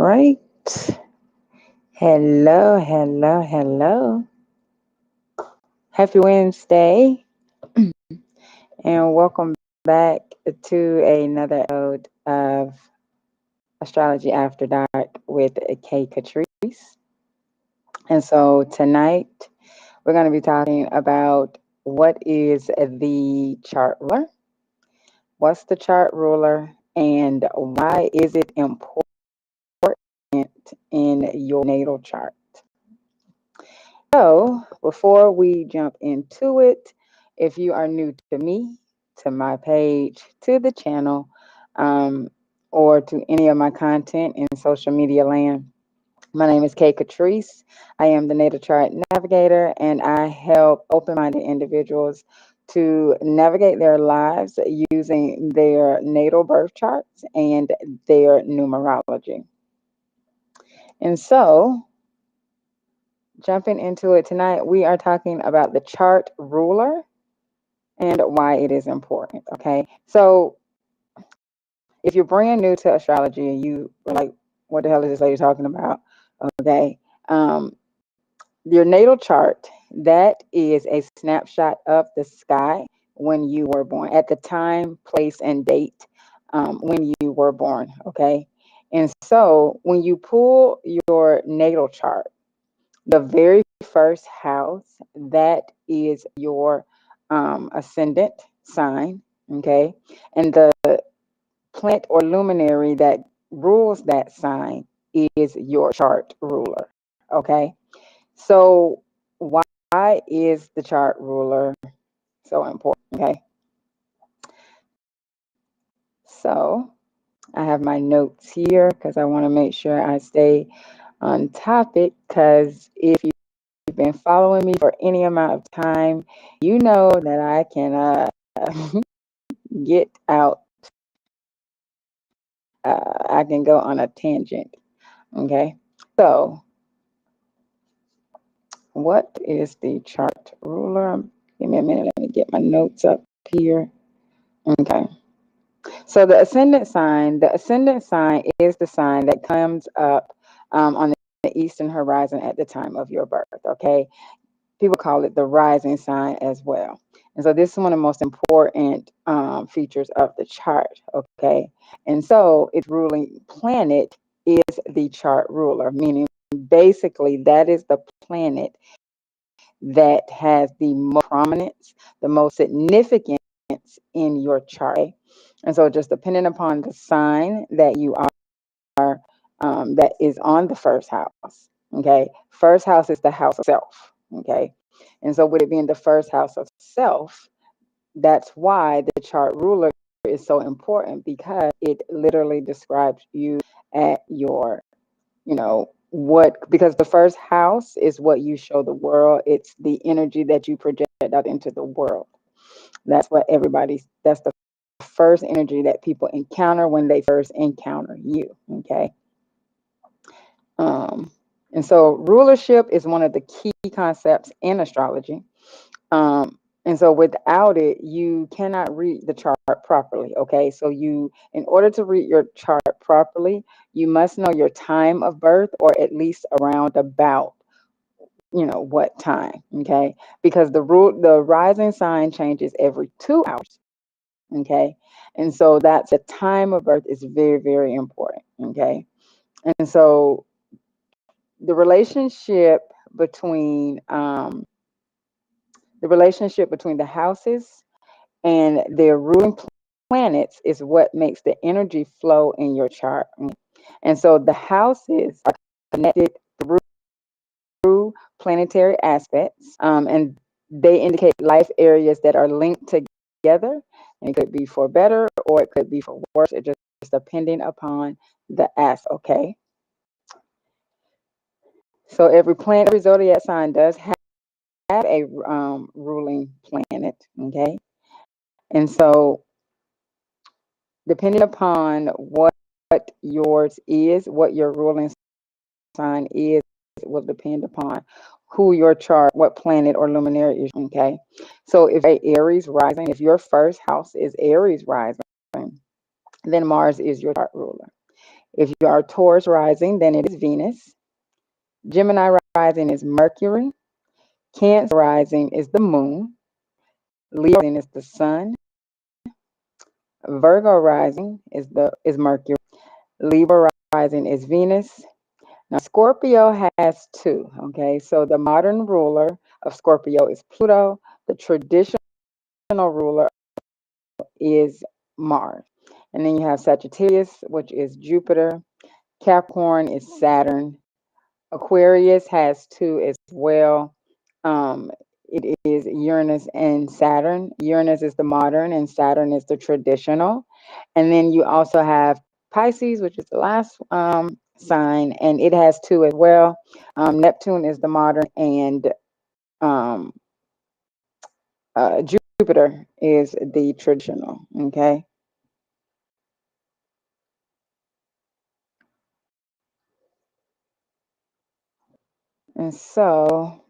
right. Hello, hello, hello. Happy Wednesday, and welcome back to another episode of Astrology After Dark with Katrice. And so tonight we're going to be talking about what is the chart ruler, what's the chart ruler, and why is it important in your natal chart. So, before we jump into it, if you are new to me, to my page, to the channel, um, or to any of my content in social media land, my name is Katrice. I am the Natal Chart Navigator, and I help open minded individuals to navigate their lives using their natal birth charts and their numerology. And so, jumping into it tonight, we are talking about the chart ruler and why it is important. Okay. So if you're brand new to astrology and you are like, what the hell is this lady talking about? Okay. Your natal chart, that is a snapshot of the sky when you were born, at the time, place, and date when you were born. Okay. And so when you pull your natal chart, the very first house, that is your ascendant sign, okay? And the planet or luminary that rules that sign is your chart ruler, okay? So why is the chart ruler so important, okay? So I have my notes here because I want to make sure I stay on topic, because if you've been following me for any amount of time, you know that I can get out. I can go on a tangent. Okay. So, what is the chart ruler? Give me a minute. Let me get my notes up here. Okay. So the ascendant sign is the sign that comes up on the eastern horizon at the time of your birth. Okay. People call it the rising sign as well. And so this is one of the most important features of the chart. Okay. And so its ruling planet is the chart ruler, meaning basically that is the planet that has the most prominence, the most significance in your chart. And so just depending upon the sign that you are, that is on the first house. Okay. First house is the house of self. Okay. And so with it being the first house of self, that's why the chart ruler is so important, because it literally describes you at your, because the first house is what you show the world. It's the energy that you project out into the world. That's the first energy that people encounter when they first encounter you. Okay. Um, and so rulership is one of the key concepts in astrology. And so without it, you cannot read the chart properly. Okay. So in order to read your chart properly, you must know your time of birth, or at least around about, what time. Okay. Because the rising sign changes every 2 hours. Okay. And so that's the time of birth is very, very important. Okay. And so the relationship between the houses and their ruling planets is what makes the energy flow in your chart. And so the houses are connected through planetary aspects, and they indicate life areas that are linked together. And it could be for better or it could be for worse. It just depending upon the okay. So every zodiac sign does have a ruling planet. Okay. And so depending upon what yours is, what your ruling sign is, will depend upon who your chart, what planet or luminary is. Okay. So if Aries rising, if your first house is Aries rising, then Mars is your chart ruler. If you are Taurus rising, then it is Venus. Gemini rising is Mercury. Cancer rising is the moon. Leo rising is the sun. Virgo rising is Mercury. Libra rising is Venus. Now Scorpio has two. Okay, so the modern ruler of Scorpio is Pluto. The traditional ruler is Mars. And then you have Sagittarius, which is Jupiter. Capricorn is Saturn. Aquarius has two as well. It is Uranus and Saturn. Uranus is the modern and Saturn is the traditional. And then you also have Pisces, which is the last sign, and it has two as well. Neptune is the modern, and um, Jupiter is the traditional. Okay. And so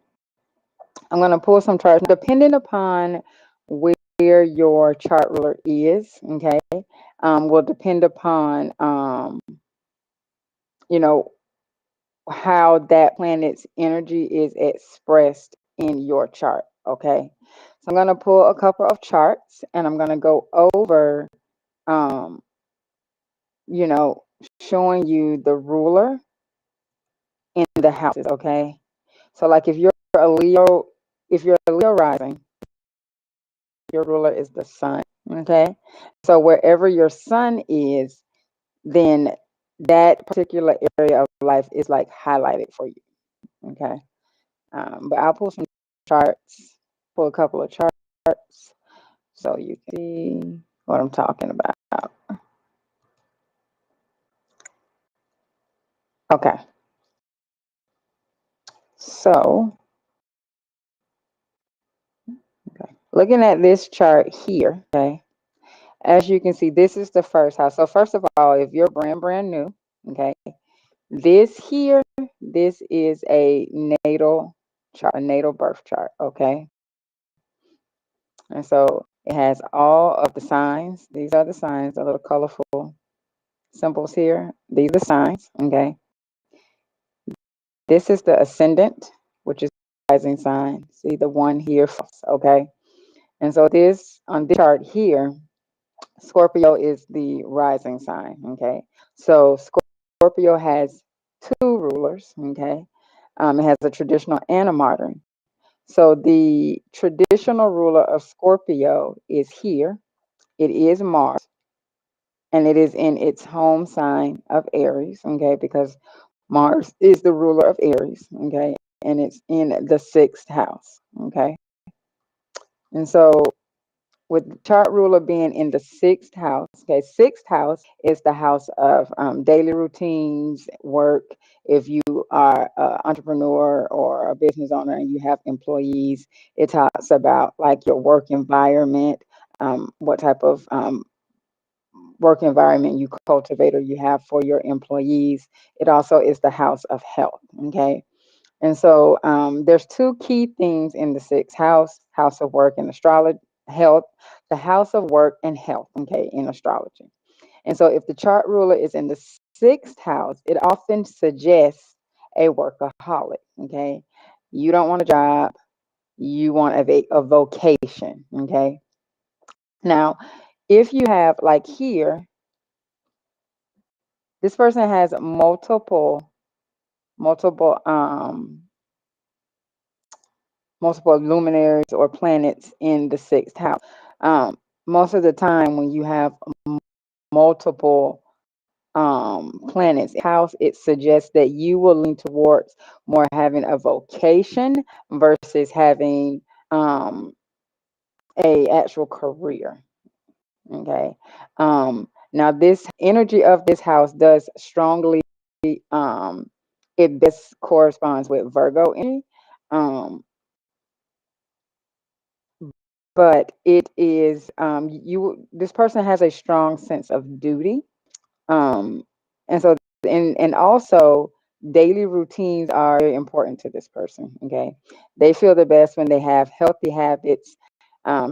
I'm going to pull some charts depending upon where your chart ruler is. Okay. Will depend upon, you know, how that planet's energy is expressed in your chart. Okay. So I'm going to pull a couple of charts and I'm going to go over, um, you know, showing you the ruler in the houses. Okay. So, like a Leo, if you're a Leo rising, your ruler is the sun. Okay. So, wherever your sun is, then that particular area of life is like highlighted for you. Okay. But I'll pull some charts, pull a couple of charts so you can see what I'm talking about. Okay. So, okay. Looking at this chart here, okay, as you can see, this is the first house. So, first of all, if you're brand new, okay, this here, this is a natal chart, a natal birth chart, okay? And so it has all of the signs. These are the signs, the little colorful symbols here. These are the signs, okay? This is the ascendant, which is the rising sign. See the one here, okay? And so this, on this chart here, Scorpio is the rising sign, okay? So Scorpio has two rulers, okay? It has a traditional and a modern. So the traditional ruler of Scorpio is here. It is Mars, and it is in its home sign of Aries, okay? Because Mars is the ruler of Aries, okay? And it's in the sixth house, okay? And so with the chart ruler being in the sixth house, okay, sixth house is the house of daily routines, work. If you are an entrepreneur or a business owner and you have employees, it talks about like your work environment, what type of work environment you cultivate or you have for your employees. It also is the house of health, okay? And so there's two key things in the sixth house, house of work and astrology, health, the house of work and health, okay, in astrology. And so if the chart ruler is in the sixth house, it often suggests a workaholic, okay? You don't want a job, you want a vocation, okay? Now, if you have like here, this person has multiple multiple luminaries or planets in the sixth house. Most of the time, when you have multiple planets house, it suggests that you will lean towards more having a vocation versus having a actual career. Okay. Now this energy of this house does strongly it best corresponds with Virgo energy. Um, but it is you this person has a strong sense of duty, um and so and also daily routines are very important to this person. Okay, they feel the best when they have healthy habits,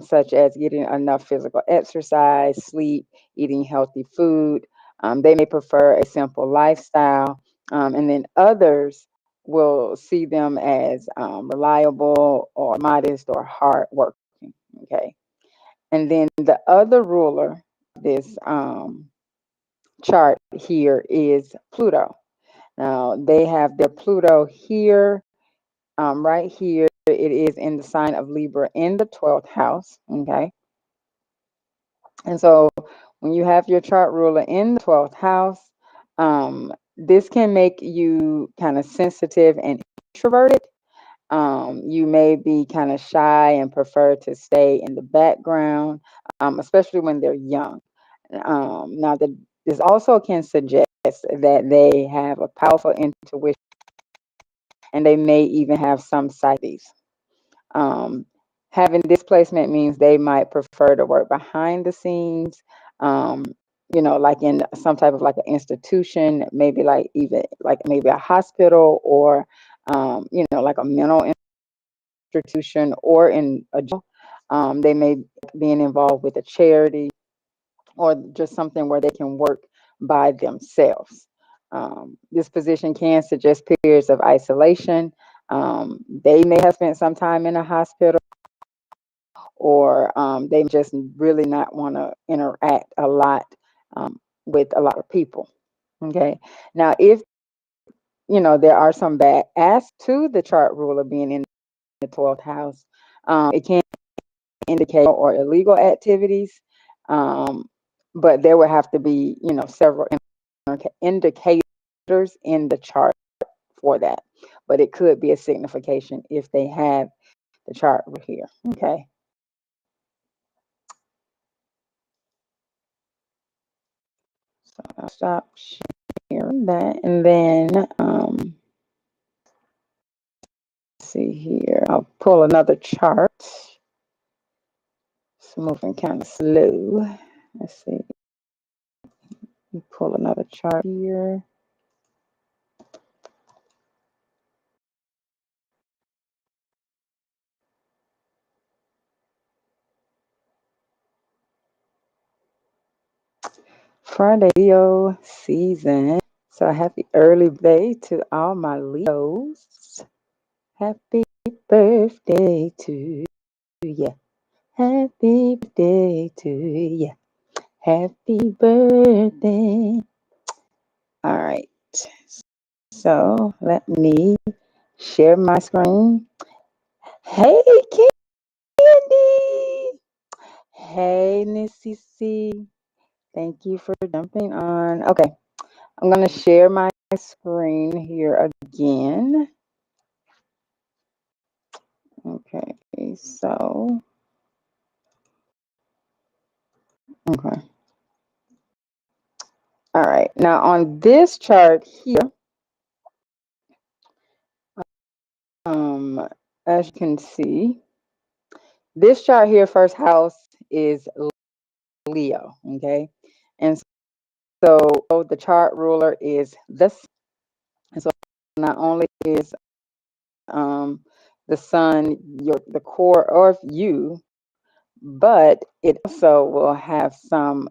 such as getting enough physical exercise, sleep, eating healthy food, They may prefer a simple lifestyle, and then others will see them as reliable or modest or hardworking. Okay. And then the other ruler, this chart here is Pluto. Now they have their Pluto here, right here. It is in the sign of Libra in the 12th house. Okay. And so when you have your chart ruler in the 12th house, this can make you kind of sensitive and introverted. You may be kind of shy and prefer to stay in the background, especially when they're young. Now, this also can suggest that they have a powerful intuition and they may even have some psyches. Um, Having displacement means they might prefer to work behind the scenes, um, like in some type of like an institution, maybe like even like maybe a hospital or, like a mental institution or in a jail. They may be being involved with a charity or just something where they can work by themselves. This position can suggest periods of isolation. They may have spent some time in a hospital, or they just really not want to interact a lot with a lot of people. Okay. Now, if there are some bad aspects to the chart ruler being in the 12th house, it can indicate or illegal activities, um, but there would have to be several indicators in the chart for that. But it could be a signification if they have the chart here. Okay. So I'll stop sharing that, and then let's see here. I'll pull another chart. It's moving kind of slow. Let's see. Pull another chart here. Friday Leo season. So happy early day to all my Leos. Happy birthday to you. Happy birthday to you. Happy birthday. All right. So let me share my screen. Hey, Candy. Hey, Missy C. Thank you for jumping on. Okay. I'm going to share my screen here again. Okay. So, okay. All right. Now, on this chart here, um, as you can see, this chart here, first house is Leo. Okay. And so the chart ruler is this. And so not only is the sun the core of you, but it also will have some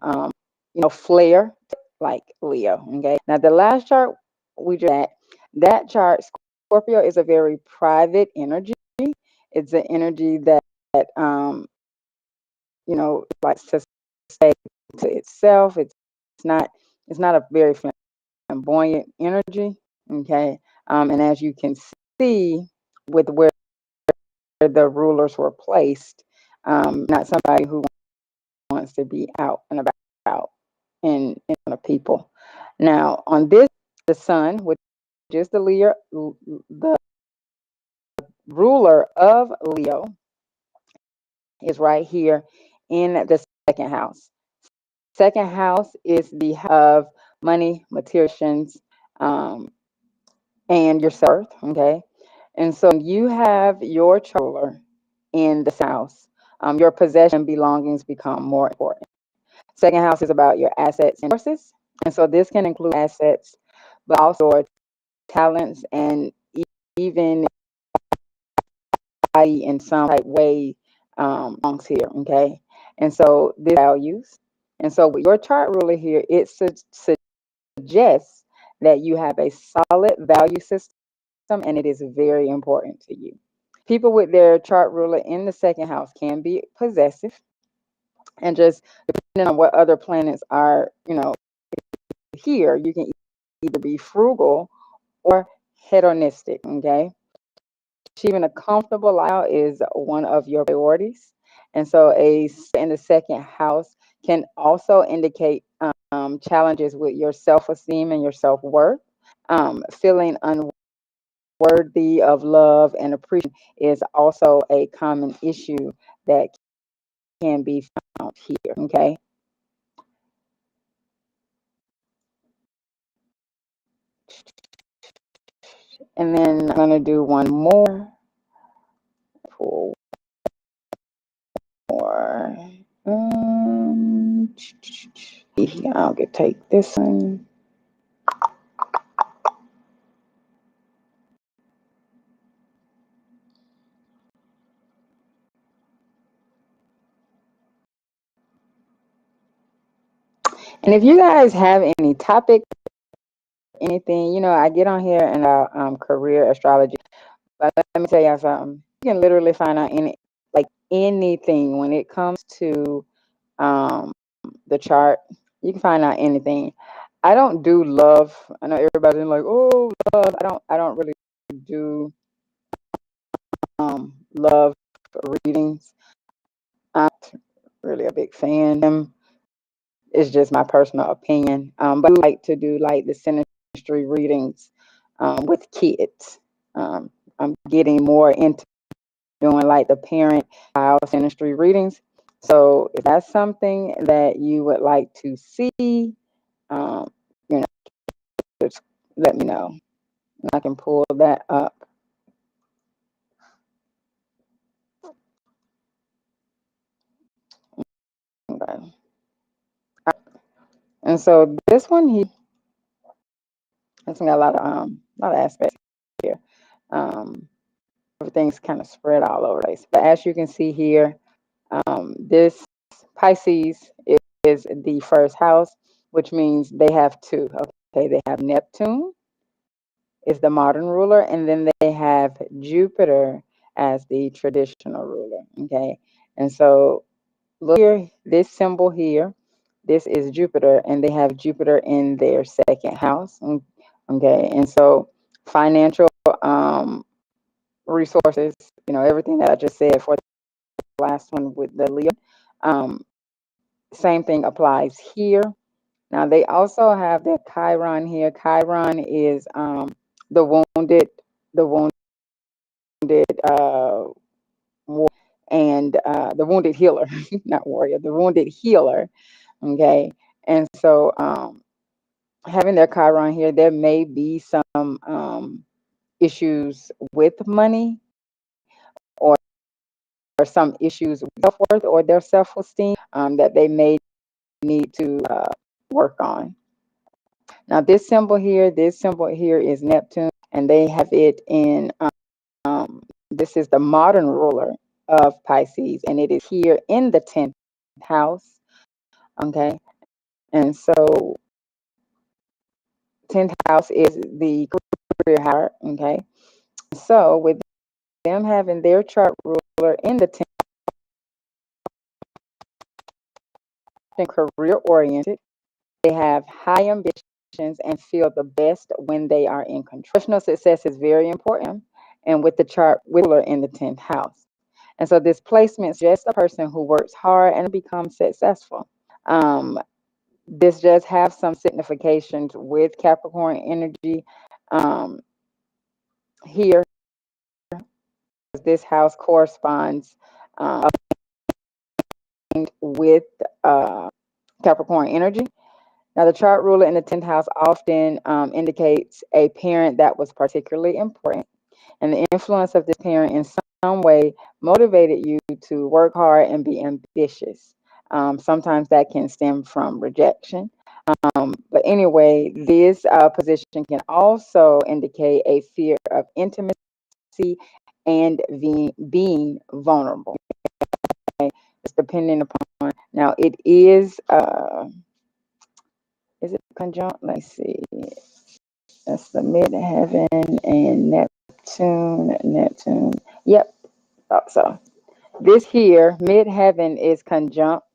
flair like Leo. Okay. Now the last chart we just that chart, Scorpio is a very private energy. It's an energy that likes to stay to itself. It's not a very flamboyant energy. Okay. And as you can see with where the rulers were placed, not somebody who wants to be out and about in front of people. Now, on this, the sun, which is the ruler of Leo, is right here in the second house. Second house is the of money, materials, and your self. Okay, and so you have your ruler in the house. Your possession and belongings become more important. Second house is about your assets and resources. And so this can include assets, but also talents and even in some type way belongs here. Okay. And so this values. And so with your chart ruler here, it suggests that you have a solid value system and it is very important to you. People with their chart ruler in the second house can be possessive, and just depending on what other planets are, here, you can either be frugal or hedonistic. Okay. Achieving a comfortable life is one of your priorities. And so in the second house can also indicate challenges with your self-esteem and your self-worth. Feeling unworthy of love and appreciation is also a common issue that can be found here. Okay. And then I'm going to do one more. Pull more. I'll take this one. And if you guys have any topic, anything, I get on here in career astrology. But let me tell y'all something. You can literally find out anything when it comes to the chart. You can find out anything. I don't do love. I know everybody's like, oh, love. I don't really do love readings. I'm not really a big fan. It's just my personal opinion. But I like to do like the synastry readings with kids. I'm getting more into doing like the parent child synastry readings. So if that's something that you would like to see, um, you know, just let me know. I can pull that up. Okay. And so this one here, it's got a lot of aspects here. Everything's kind of spread all over the place. But as you can see here, this Pisces is the first house, which means they have two. Okay, they have Neptune is the modern ruler, and then they have Jupiter as the traditional ruler. Okay, and so look here, this symbol here, this is Jupiter, and they have Jupiter in their second house. Okay, and so financial resources, everything that I just said for the last one with the Leo. Um, Same thing applies here. Now they also have their Chiron here. Chiron is the wounded, the wounded and the wounded healer, not warrior, the wounded healer. Okay, and so having their Chiron here, there may be some issues with money or some issues with self-worth or their self-esteem that they may need to work on. Now this symbol here is Neptune, and they have it in, this is the modern ruler of Pisces, and it is here in the 10th house. Okay, and so 10th house is the career house. Okay, so with them having their chart ruler in the 10th, career oriented, they have high ambitions and feel the best when they are in control. Professional success is very important, and with the chart ruler in the 10th house. And so this placement is just a person who works hard and becomes successful. This does have some significations with Capricorn energy here. This house corresponds with Capricorn energy. Now, the chart ruler in the 10th house often indicates a parent that was particularly important, and the influence of this parent in some way motivated you to work hard and be ambitious. Sometimes that can stem from rejection. But anyway, this position can also indicate a fear of intimacy and being vulnerable. Okay? depending upon. Now it is it conjunct? Let's see. That's the midheaven and Neptune. Neptune. Yep. Thought so. This here, midheaven is conjunct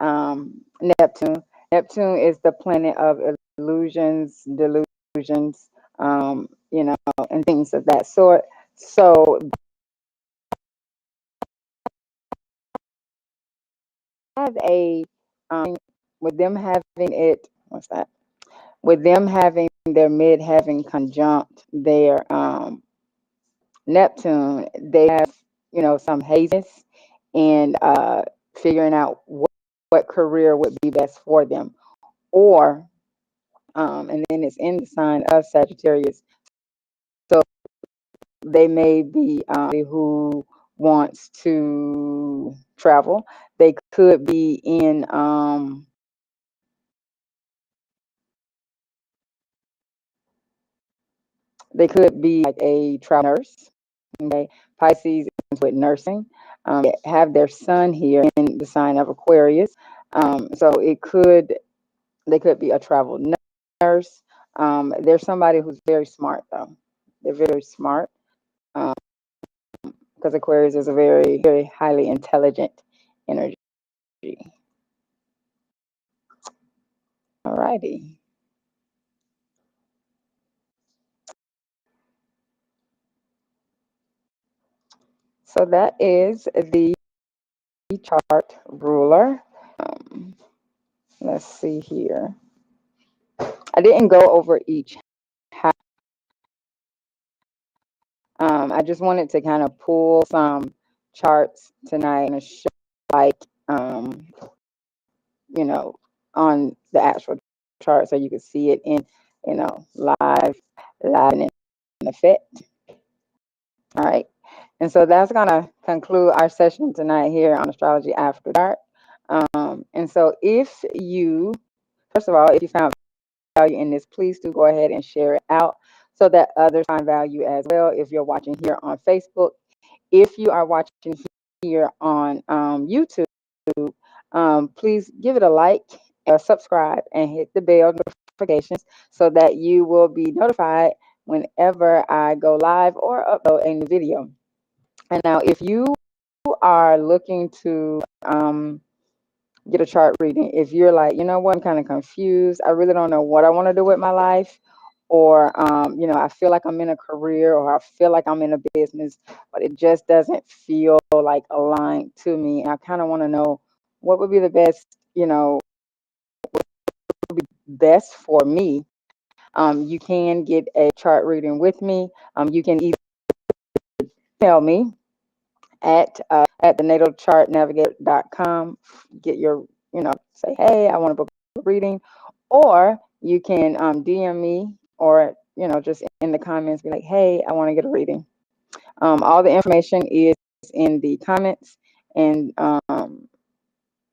Neptune. Neptune is the planet of illusions, delusions, you know, and things of that sort. So have a with them having it. What's that? With them having their midheaven conjunct their Neptune, they have, you know, some haziness and figuring out what career would be best for them. Or, and then it's in the sign of Sagittarius. So they may be who wants to travel. They could be in, they could be like a travel nurse. Okay, Pisces is with nursing. They have their sun here in the sign of Aquarius. So they could be a travel nurse. There's somebody who's very smart though. They're very smart because Aquarius is a very, very highly intelligent energy. Alrighty. So that is the chart ruler. Um, let's see here. I didn't go over each house. I just wanted to kind of pull some charts tonight and show like you know, on the actual chart so you can see it in, you know, live and in effect. All right. And so that's going to conclude our session tonight here on Astrology After Dark. And so if you, first of all, if you found value in this, please do go ahead and share it out so that others find value as well. If you're watching here on Facebook, if you are watching here on YouTube, please give it a like, subscribe, and hit the bell notifications so that you will be notified whenever I go live or upload a new video. And now, if you are looking to get a chart reading, if you're like, you know what, I'm kind of confused, I really don't know what I want to do with my life, or you know, I feel like I'm in a career or I feel like I'm in a business, but it just doesn't feel like aligned to me. And I kind of want to know what would be the best, you know, best for me. You can get a chart reading with me. You can either email me at the natalchartnavigator.com. Get your, you know, say, hey, I want to book a reading, or you can DM me, or you know, just in the comments, be like, hey, I want to get a reading. All the information is in the comments, and all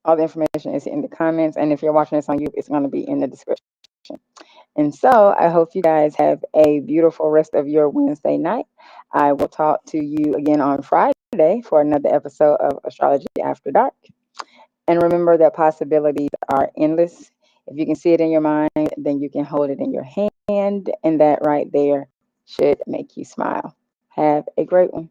the information is in the comments. And if you're watching this on YouTube, it's going to be in the description. And so I hope you guys have a beautiful rest of your Wednesday night. I will talk to you again on Friday for another episode of Astrology After Dark. And remember that possibilities are endless. If you can see it in your mind, then you can hold it in your hand. And that right there should make you smile. Have a great one.